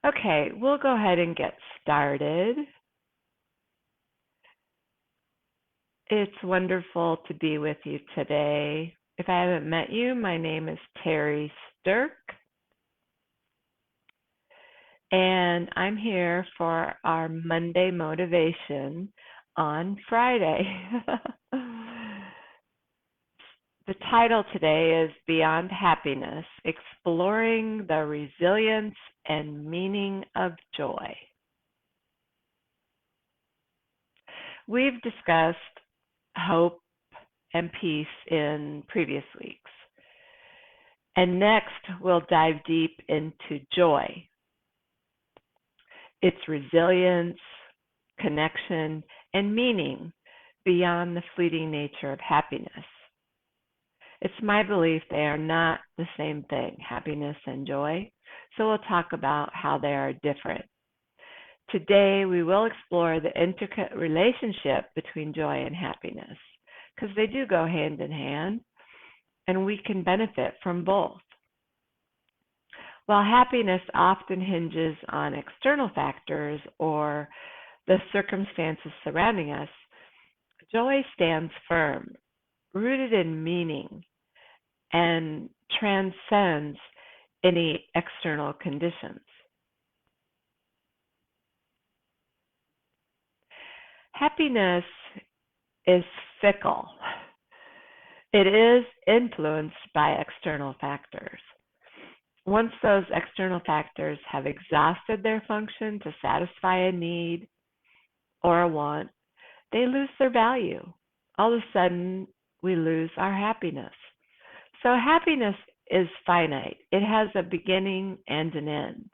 Okay, we'll go ahead and get started. It's wonderful to be with you today. If I haven't met you, my name is Terry Stirk, and I'm here for our Monday motivation on Friday. The title today is Beyond Happiness, Exploring the Resilience and Meaning of Joy. We've discussed hope and peace in previous weeks. And next, we'll dive deep into joy, its resilience, connection, and meaning beyond the fleeting nature of happiness. It's my belief they are not the same thing, happiness and joy, so we'll talk about how they are different. Today, we will explore the intricate relationship between joy and happiness, because they do go hand in hand, and we can benefit from both. While happiness often hinges on external factors or the circumstances surrounding us, joy stands firm, rooted in meaning, and transcends any external conditions. Happiness is fickle. It is influenced by external factors. Once those external factors have exhausted their function to satisfy a need or a want, they lose their value. All of a sudden, we lose our happiness. So happiness is finite. It has a beginning and an end.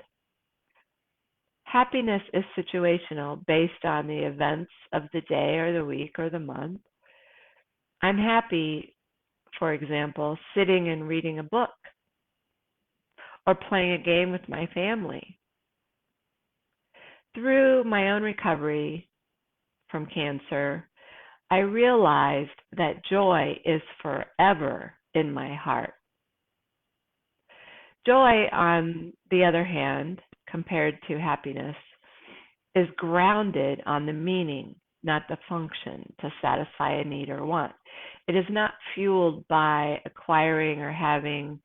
Happiness is situational based on the events of the day or the week or the month. I'm happy, for example, sitting and reading a book or playing a game with my family. Through my own recovery from cancer, I realized that joy is forever in my heart. Joy, on the other hand, compared to happiness, is grounded on the meaning, not the function to satisfy a need or want. It is not fueled by acquiring or having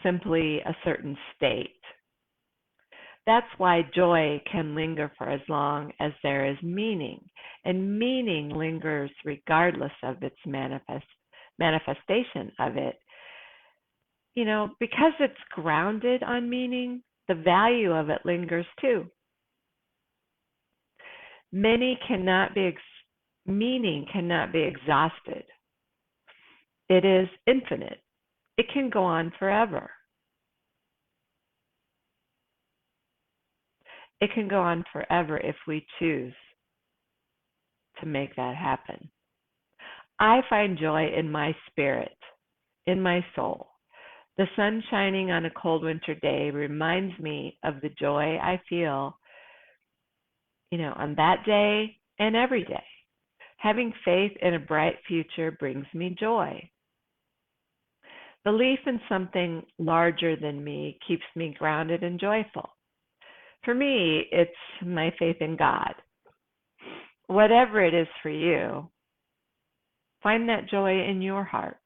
simply a certain state. That's why joy can linger for as long as there is meaning, and meaning lingers regardless of its manifestation of it. Because it's grounded on meaning, the value of it lingers too. Meaning cannot be exhausted. It is infinite. It can go on forever. It can go on forever if we choose to make that happen. I find joy in my spirit, in my soul. The sun shining on a cold winter day reminds me of the joy I feel, on that day and every day. Having faith in a bright future brings me joy. Belief in something larger than me keeps me grounded and joyful. For me, it's my faith in God. Whatever it is for you, find that joy in your heart.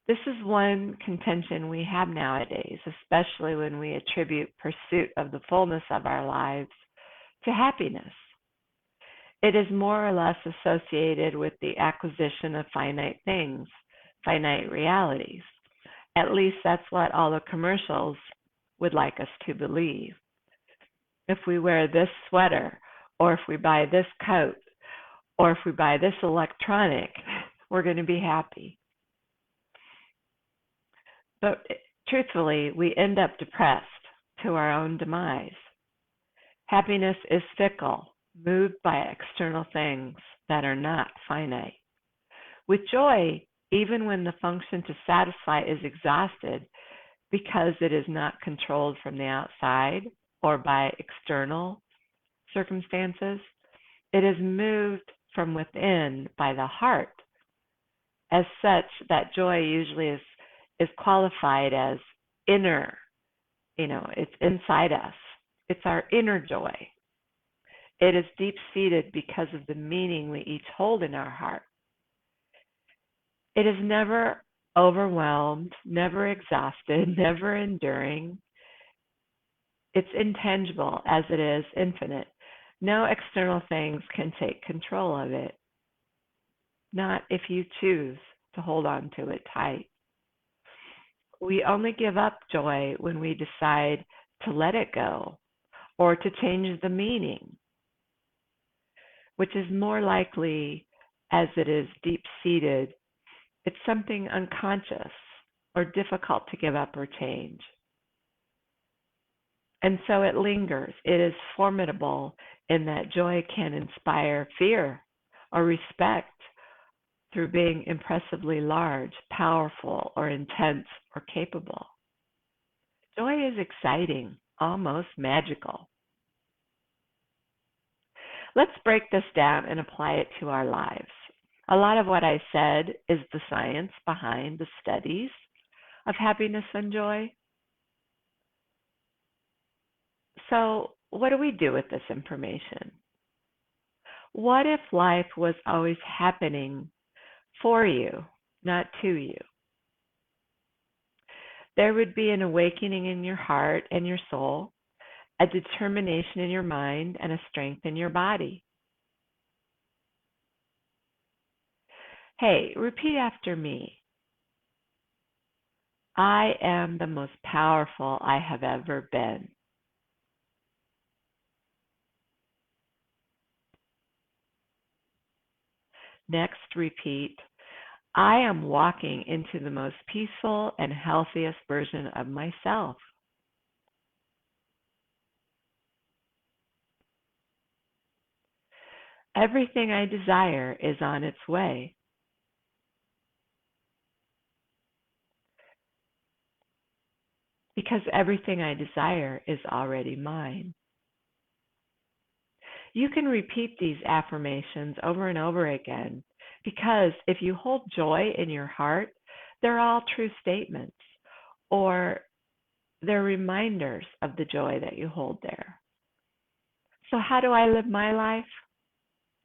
This is one contention we have nowadays, especially when we attribute pursuit of the fullness of our lives to happiness. It is more or less associated with the acquisition of finite things, finite realities. At least that's what all the commercials would like us to believe. If we wear this sweater, or if we buy this coat, or if we buy this electronic, we're going to be happy. But truthfully, we end up depressed to our own demise. Happiness is fickle, moved by external things that are not finite. With joy, even when the function to satisfy is exhausted because it is not controlled from the outside or by external circumstances, it is moved from within by the heart. As such, that joy usually is qualified as inner, it's inside us. It's our inner joy. It is deep seated because of the meaning we each hold in our heart. It is never overwhelmed, never exhausted, never enduring. It's intangible as it is infinite. No external things can take control of it, not if you choose to hold on to it tight. We only give up joy when we decide to let it go or to change the meaning, which is more likely as it is deep seated. It's something unconscious or difficult to give up or change. And so it lingers. It is formidable in that joy can inspire fear or respect through being impressively large, powerful, or intense or capable. Joy is exciting, almost magical. Let's break this down and apply it to our lives. A lot of what I said is the science behind the studies of happiness and joy. So, what do we do with this information? What if life was always happening for you, not to you? There would be an awakening in your heart and your soul, a determination in your mind, and a strength in your body. Hey, repeat after me. I am the most powerful I have ever been. Next, repeat, I am walking into the most peaceful and healthiest version of myself. Everything I desire is on its way. Because everything I desire is already mine. You can repeat these affirmations over and over again because if you hold joy in your heart, they're all true statements or they're reminders of the joy that you hold there. So, how do I live my life?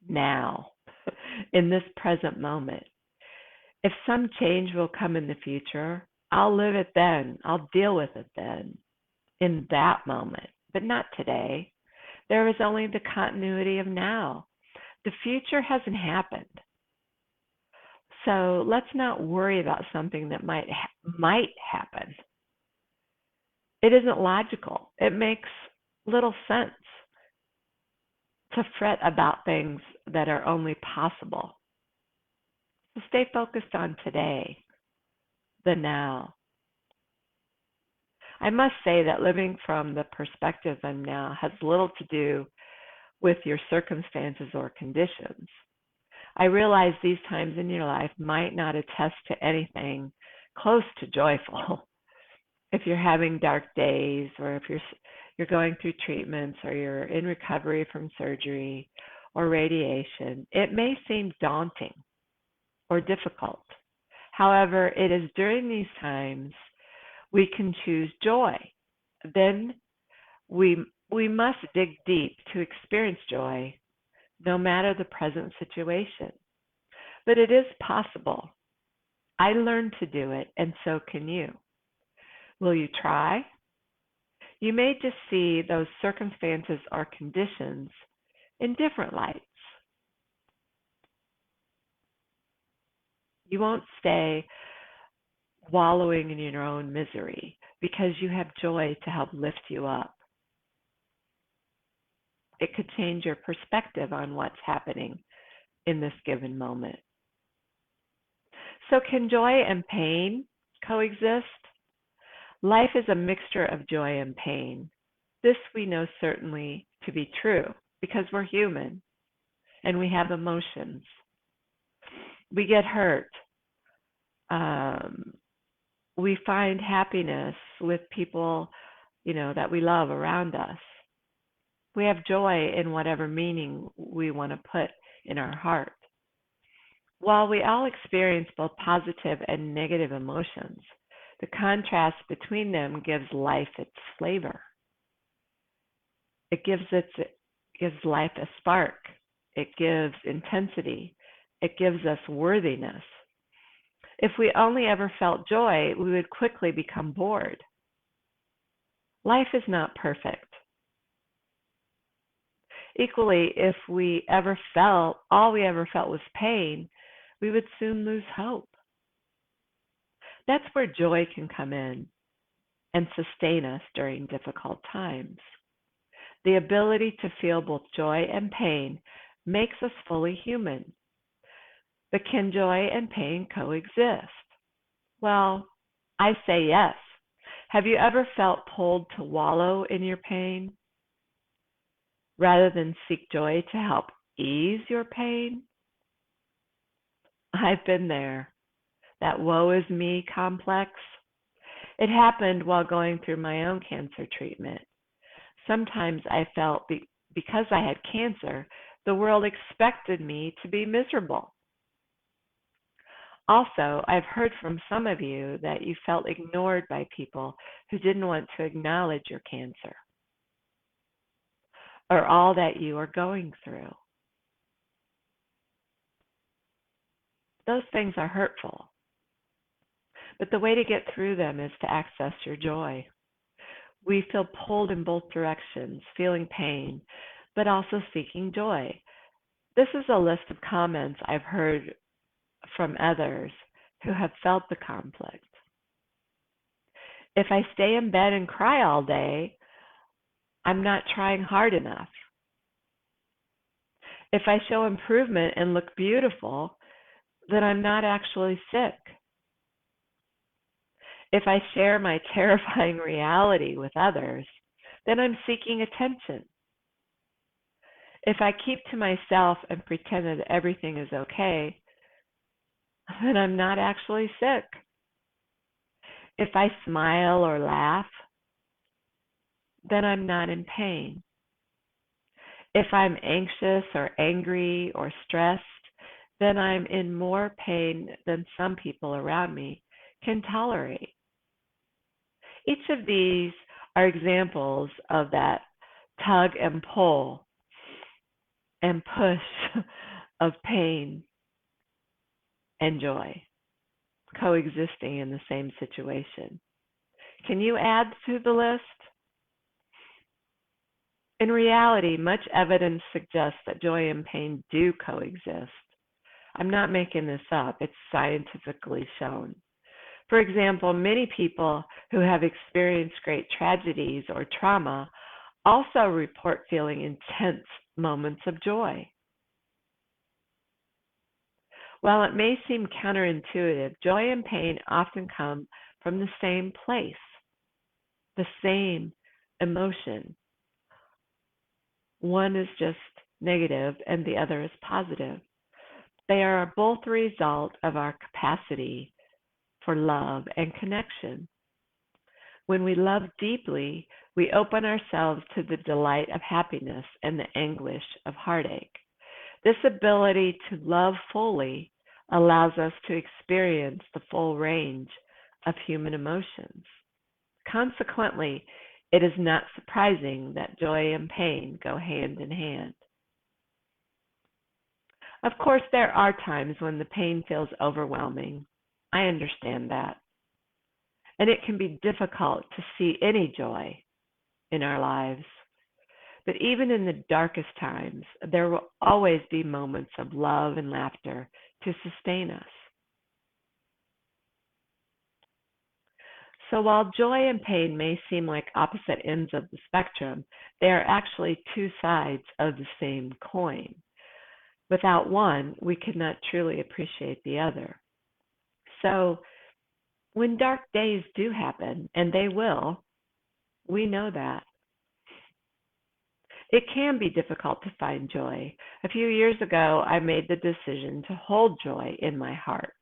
Now, in this present moment. If some change will come in the future, I'll live it then. I'll deal with it then, in that moment, but not today. There is only the continuity of now. The future hasn't happened. So let's not worry about something that might happen. It isn't logical. It makes little sense to fret about things that are only possible. So stay focused on today, the now. I must say that living from the perspective of now has little to do with your circumstances or conditions. I realize these times in your life might not attest to anything close to joyful. If you're having dark days or if you're going through treatments or you're in recovery from surgery or radiation, it may seem daunting or difficult. However, it is during these times we can choose joy. Then we must dig deep to experience joy no matter the present situation. But it is possible. I learned to do it, and so can you. Will you try? You may just see those circumstances or conditions in different lights. You won't stay wallowing in your own misery because you have joy to help lift you up. It could change your perspective on what's happening in this given moment. So, can joy and pain coexist? Life is a mixture of joy and pain. This we know certainly to be true because we're human and we have emotions. We get hurt. We find happiness with people, that we love around us. We have joy in whatever meaning we want to put in our heart. While we all experience both positive and negative emotions, The contrast between them gives life its flavor. It gives life a spark. It gives intensity. It gives us worthiness. If we only ever felt joy, we would quickly become bored. Life is not perfect. Equally, if all we ever felt was pain, we would soon lose hope. That's where joy can come in and sustain us during difficult times. The ability to feel both joy and pain makes us fully human. But can joy and pain coexist? Well, I say yes. Have you ever felt pulled to wallow in your pain rather than seek joy to help ease your pain? I've been there. That woe is me complex. It happened while going through my own cancer treatment. Sometimes I felt because I had cancer, the world expected me to be miserable. Also, I've heard from some of you that you felt ignored by people who didn't want to acknowledge your cancer or all that you are going through. Those things are hurtful, but the way to get through them is to access your joy. We feel pulled in both directions, feeling pain, but also seeking joy. This is a list of comments I've heard from others who have felt the conflict. If I stay in bed and cry all day, I'm not trying hard enough. If I show improvement and look beautiful, then I'm not actually sick. If I share my terrifying reality with others, then I'm seeking attention. If I keep to myself and pretend that everything is okay, then I'm not actually sick. If I smile or laugh, then I'm not in pain. If I'm anxious or angry or stressed, then I'm in more pain than some people around me can tolerate. Each of these are examples of that tug and pull and push of pain and joy coexisting in the same situation. Can you add to the list? In reality, much evidence suggests that joy and pain do coexist. I'm not making this up, it's scientifically shown. For example, many people who have experienced great tragedies or trauma also report feeling intense moments of joy. While it may seem counterintuitive, joy and pain often come from the same place, the same emotion. One is just negative and the other is positive. They are both a result of our capacity for love and connection. When we love deeply, we open ourselves to the delight of happiness and the anguish of heartache. This ability to love fully allows us to experience the full range of human emotions. Consequently, it is not surprising that joy and pain go hand in hand. Of course, there are times when the pain feels overwhelming. I understand that. And it can be difficult to see any joy in our lives. But even in the darkest times, there will always be moments of love and laughter to sustain us. So while joy and pain may seem like opposite ends of the spectrum, they are actually two sides of the same coin. Without one, we could not truly appreciate the other. So when dark days do happen, and they will, we know that. It can be difficult to find joy. A few years ago, I made the decision to hold joy in my heart.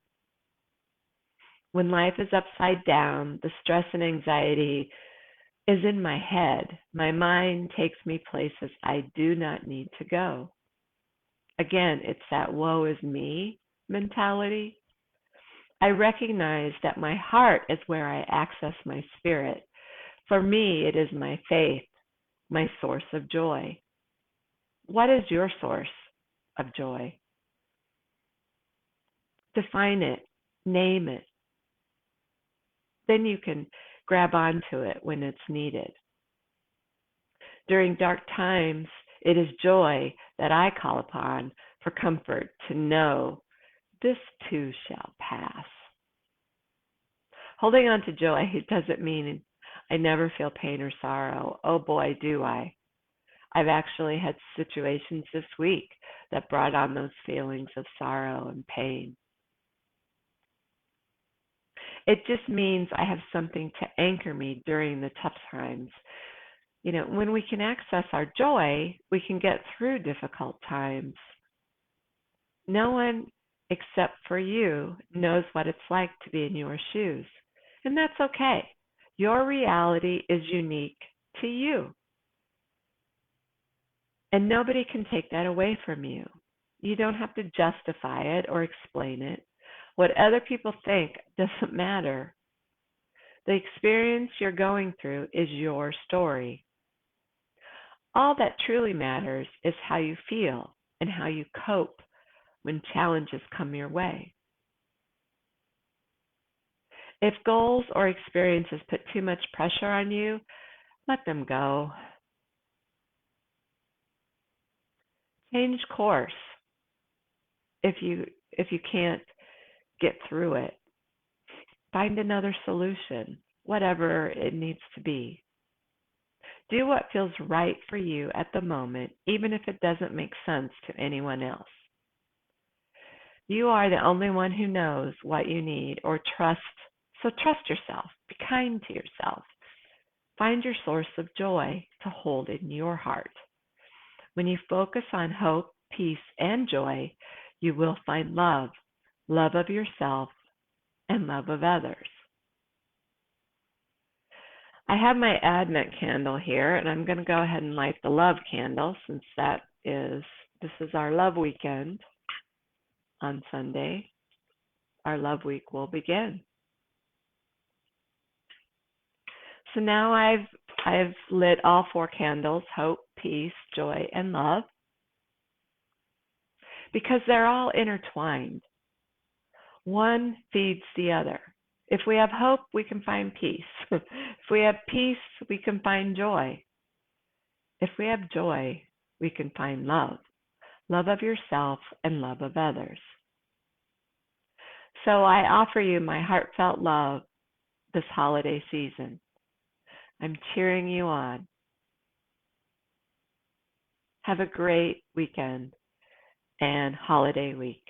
When life is upside down, the stress and anxiety is in my head. My mind takes me places I do not need to go. Again, it's that woe is me mentality. I recognize that my heart is where I access my spirit. For me, it is my faith, my source of joy. What is your source of joy? Define it, name it. Then you can grab onto it when it's needed. During dark times, it is joy that I call upon for comfort to know this too shall pass. Holding on to joy doesn't mean I never feel pain or sorrow. Oh boy, do I. I've actually had situations this week that brought on those feelings of sorrow and pain. It just means I have something to anchor me during the tough times. When we can access our joy, we can get through difficult times. No one except for you knows what it's like to be in your shoes. And that's okay. Your reality is unique to you. And nobody can take that away from you. You don't have to justify it or explain it. What other people think doesn't matter. The experience you're going through is your story. All that truly matters is how you feel and how you cope when challenges come your way. If goals or experiences put too much pressure on you, let them go. Change course if you can't get through it. Find another solution, whatever it needs to be. Do what feels right for you at the moment, even if it doesn't make sense to anyone else. You are the only one who knows what you need or trust, so trust yourself. Be kind to yourself. Find your source of joy to hold in your heart. When you focus on hope, peace, and joy, you will find love, love of yourself, and love of others. I have my Advent candle here, and I'm going to go ahead and light the love candle since this is our love weekend. On Sunday, our love week will begin. So now I've lit all 4 candles, hope, peace, joy, and love, because they're all intertwined. One feeds the other. If we have hope, we can find peace. If we have peace, we can find joy. If we have joy, we can find love, love of yourself and love of others. So I offer you my heartfelt love this holiday season. I'm cheering you on. Have a great weekend and holiday week.